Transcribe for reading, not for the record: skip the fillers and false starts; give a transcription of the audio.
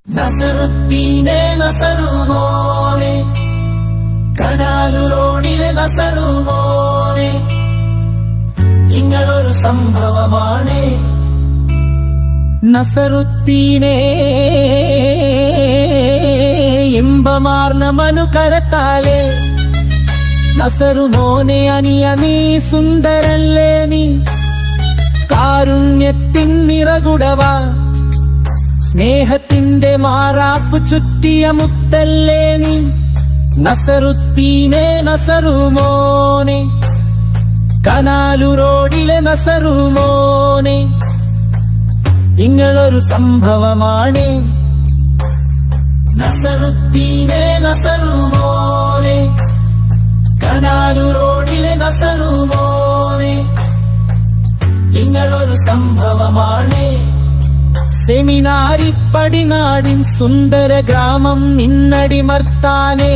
നസറുദ്ദീനെ നസറുമോനെ, കനാലു റോഡിലെ നസറുമോനെ, നിങ്ങളൊരു സംഭവമാണ്. നസറുദ്ദീനെ ഇമ്പമാർന്ന മനുകരത്താലേ, നസറുമോനെ അനിയ നീ സുന്ദരല്ലേ, നീ കാരുണ്യത്തിൻ നിറകുടവാ, സ്നേഹത്തിന്റെ മാറാപ്പ് ചുറ്റിയ മുത്തല്ലേ നീ. നസറുദ്ദീനെ നസറുമോനെ, കനാലു റോഡിലെ നസറുമോനെ, നിങ്ങളൊരു സംഭവമാണ്. നസറുദ്ദീനെ നസറുമോനെ, കനാലു റോഡിലെ നസറുമോനെ, നിങ്ങളൊരു സംഭവമാണ്. സെമിനാരി പടിനാടിൻ സുന്ദര ഗ്രാമം നിന്നടിമർത്താനേ,